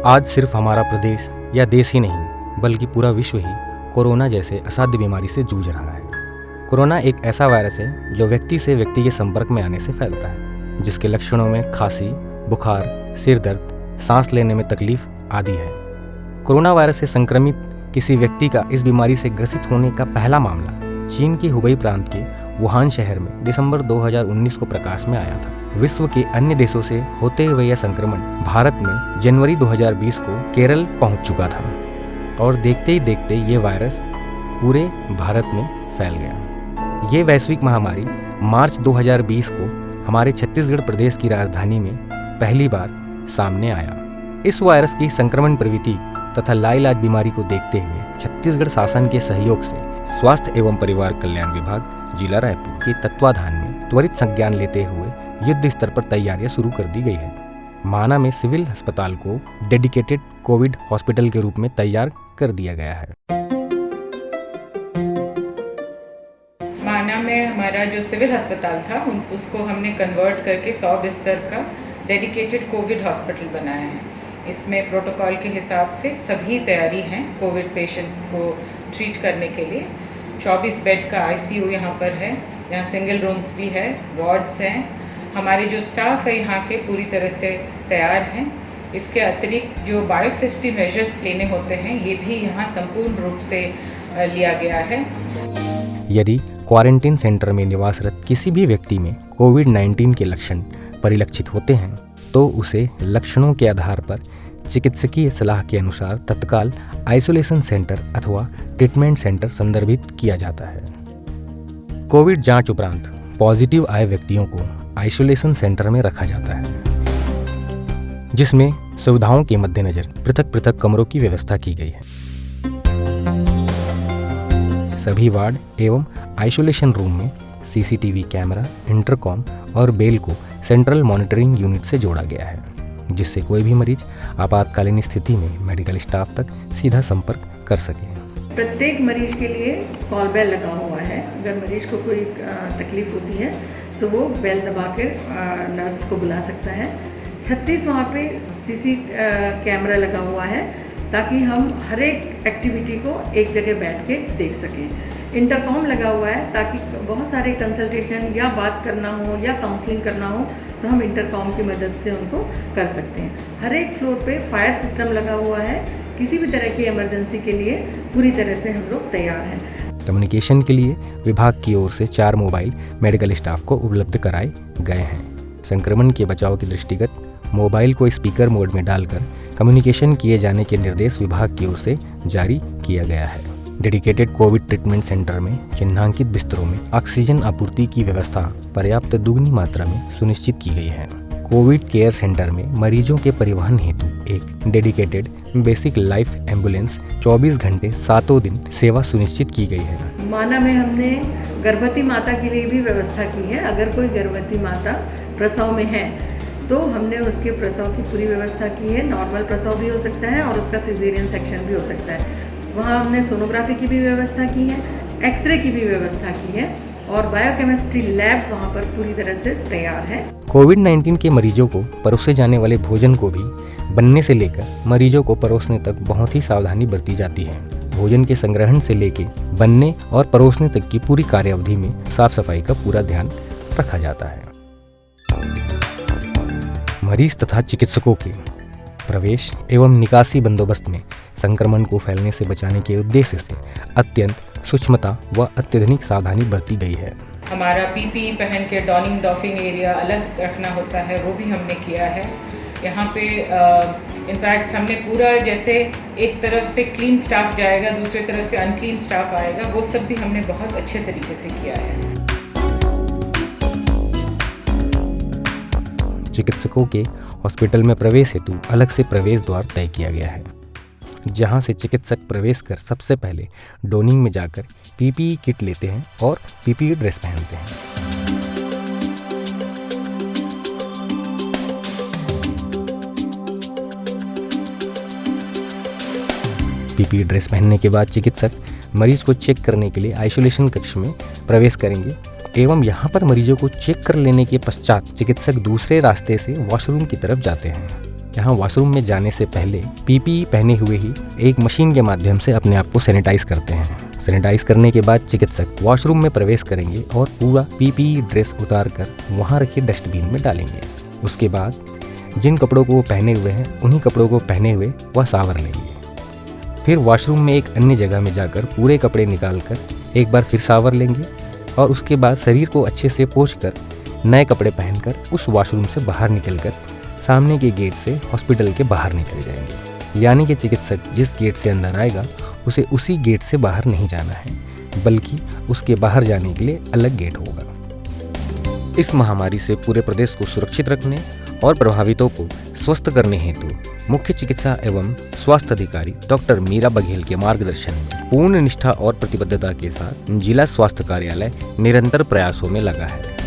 आज सिर्फ हमारा प्रदेश या देश ही नहीं बल्कि पूरा विश्व ही कोरोना जैसे असाध्य बीमारी से जूझ रहा है। कोरोना एक ऐसा वायरस है जो व्यक्ति से व्यक्ति के संपर्क में आने से फैलता है, जिसके लक्षणों में खांसी, बुखार, सिर दर्द, सांस लेने में तकलीफ आदि है। कोरोना वायरस से संक्रमित किसी व्यक्ति का इस बीमारी से ग्रसित होने का पहला मामला चीन के हुबई प्रांत के वुहान शहर में दिसंबर 2019 को प्रकाश में आया था। विश्व के अन्य देशों से होते हुए यह संक्रमण भारत में जनवरी 2020 को केरल पहुंच चुका था और देखते ही देखते ये वायरस पूरे भारत में फैल गया। ये वैश्विक महामारी मार्च 2020 को हमारे छत्तीसगढ़ प्रदेश की राजधानी में पहली बार सामने आया। इस वायरस की संक्रमण प्रवृत्ति तथा लाइलाज बीमारी को देखते हुए छत्तीसगढ़ शासन के सहयोग से स्वास्थ्य एवं परिवार कल्याण विभाग जिला रायपुर के तत्वाधान में त्वरित संज्ञान लेते हुए युद्ध स्तर पर तैयारियां शुरू कर दी गई है। माना में सिविल अस्पताल को डेडिकेटेड कोविड हॉस्पिटल के रूप में तैयार कर दिया गया है। माना में हमारा जो सिविल अस्पताल था उसको हमने कन्वर्ट करके 100 बिस्तर का डेडिकेटेड कोविड हॉस्पिटल बनाया है। इसमें प्रोटोकॉल के हिसाब से सभी तैयारी हैं कोविड पेशेंट को ट्रीट करने के लिए। 24 बेड का आईसीयू यहाँ पर है, यहाँ सिंगल रूम्स भी है, वार्ड्स हैं। हमारे जो स्टाफ है यहाँ के पूरी तरह से तैयार हैं। इसके अतिरिक्त जो बायोसेफ्टी मेजर्स लेने होते हैं ये भी यहाँ संपूर्ण रूप से लिया गया है। यदि क्वारंटीन सेंटर में निवासरत किसी भी व्यक्ति में कोविड-19 के लक्षण परिलक्षित होते हैं तो उसे लक्षणों के आधार पर चिकित्सकीय सलाह के अनुसार तत्काल आइसोलेशन सेंटर अथवा ट्रीटमेंट सेंटर संदर्भित किया जाता है। कोविड जांच उपरांत पॉजिटिव आए व्यक्तियों को आइसोलेशन सेंटर में रखा जाता है, जिसमें सुविधाओं के मद्देनजर पृथक पृथक कमरों की व्यवस्था की गई है। सभी वार्ड एवं आइसोलेशन रूम में सीसीटीवी कैमरा, इंटरकॉम और बेल को सेंट्रल मॉनिटरिंग यूनिट से जोड़ा गया है, जिससे कोई भी मरीज आपातकालीन स्थिति में मेडिकल स्टाफ तक सीधा संपर्क कर सके। प्रत्येक मरीज के लिए कॉल बेल लगा हुआ है। अगर मरीज को कोई तकलीफ होती है तो वो बेल दबा के नर्स को बुला सकता है। 36 वहाँ पे सीसी कैमरा लगा हुआ है ताकि हम हर एक एक्टिविटी को एक जगह बैठ के देख सकें। इंटरकॉम लगा हुआ है ताकि बहुत सारे कंसल्टेशन या बात करना हो या काउंसलिंग करना हो तो हम इंटरकॉम की मदद से उनको कर सकते हैं। हर एक फ्लोर पे फायर सिस्टम लगा हुआ है। किसी भी तरह की इमरजेंसी के लिए पूरी तरह से हम लोग तैयार हैं। कम्युनिकेशन के लिए विभाग की ओर से 4 मोबाइल मेडिकल स्टाफ को उपलब्ध कराए गए हैं। संक्रमण के बचाव के दृष्टिगत मोबाइल को स्पीकर मोड में डालकर कम्युनिकेशन किए जाने के निर्देश विभाग की ओर से जारी किया गया है। डेडिकेटेड कोविड ट्रीटमेंट सेंटर में चिन्हांकित बिस्तरों में ऑक्सीजन आपूर्ति की व्यवस्था पर्याप्त दुगनी मात्रा में सुनिश्चित की गई है। कोविड केयर सेंटर में मरीजों के परिवहन हेतु एक डेडिकेटेड बेसिक लाइफ एम्बुलेंस 24 घंटे 7 दिन सेवा सुनिश्चित की गई है। माना में हमने गर्भवती माता के लिए भी व्यवस्था की है। अगर कोई गर्भवती माता प्रसव में है तो हमने उसके प्रसव की पूरी व्यवस्था की है। नॉर्मल प्रसव भी हो सकता है और उसका सिजेरियन सेक्शन भी हो सकता है। वहाँ हमने सोनोग्राफी की भी व्यवस्था की है, एक्सरे की भी व्यवस्था की है और बायोकेमिस्ट्री लैब वहाँ पर पूरी तरह से तैयार है। कोविड-19 के मरीजों को परोसे जाने वाले भोजन को भी बनने से लेकर मरीजों को परोसने तक बहुत ही सावधानी बरती जाती है। भोजन के संग्रहण से लेकर बनने और परोसने तक की पूरी कार्यावधि में साफ सफाई का पूरा ध्यान रखा जाता है। मरीज तथा चिकित्सकों के प्रवेश एवं निकासी बंदोबस्त में संक्रमण को फैलने से बचाने के उद्देश्य से अत्यंत सूक्ष्मता व अत्यधिक सावधानी बरती गई है। हमारा पीपीई पहन के डॉनिंग डॉफिंग एरिया अलग रखना होता है, वो भी हमने किया है। यहाँ पे इनफैक्ट हमने पूरा जैसे एक तरफ से क्लीन स्टाफ जाएगा, दूसरी तरफ से अनक्लीन स्टाफ आएगा, वो सब भी हमने बहुत अच्छे तरीके से किया है। चिकित्सकों के हॉस्पिटल में प्रवेश हेतु अलग से प्रवेश द्वार तय किया गया है, जहां से चिकित्सक प्रवेश कर सबसे पहले डोनिंग में जाकर पीपीई किट लेते हैं और पीपीई ड्रेस पहनते हैं। पीपीई ड्रेस पहनने के बाद चिकित्सक मरीज को चेक करने के लिए आइसोलेशन कक्ष में प्रवेश करेंगे एवं यहाँ पर मरीजों को चेक कर लेने के पश्चात चिकित्सक दूसरे रास्ते से वॉशरूम की तरफ जाते हैं। यहाँ वॉशरूम में जाने से पहले पीपीई पहने हुए ही एक मशीन के माध्यम से अपने आप को सैनिटाइज करते हैं। सैनिटाइज करने के बाद चिकित्सक वॉशरूम में प्रवेश करेंगे और पूरा पीपीई ड्रेस उतार कर वहाँ रखे डस्टबिन में डालेंगे। उसके बाद जिन कपड़ों को वो पहने हुए हैं उन्हीं कपड़ों को पहने हुए वह सावर लेंगे। फिर वॉशरूम में एक अन्य जगह में जाकर पूरे कपड़े निकाल कर एक बार फिर सावर लेंगे और उसके बाद शरीर को अच्छे से पोंछकर नए कपड़े पहनकर उस वॉशरूम से बाहर निकलकर सामने के गेट से हॉस्पिटल के बाहर निकल जाएंगे। यानी कि चिकित्सक जिस गेट से अंदर आएगा उसे उसी गेट से बाहर नहीं जाना है, बल्कि उसके बाहर जाने के लिए अलग गेट होगा। इस महामारी से पूरे प्रदेश को सुरक्षित रखने और प्रभावितों को स्वस्थ करने हेतु मुख्य चिकित्सा एवं स्वास्थ्य अधिकारी डॉक्टर मीरा बघेल के मार्गदर्शन में पूर्ण निष्ठा और प्रतिबद्धता के साथ जिला स्वास्थ्य कार्यालय निरंतर प्रयासों में लगा है।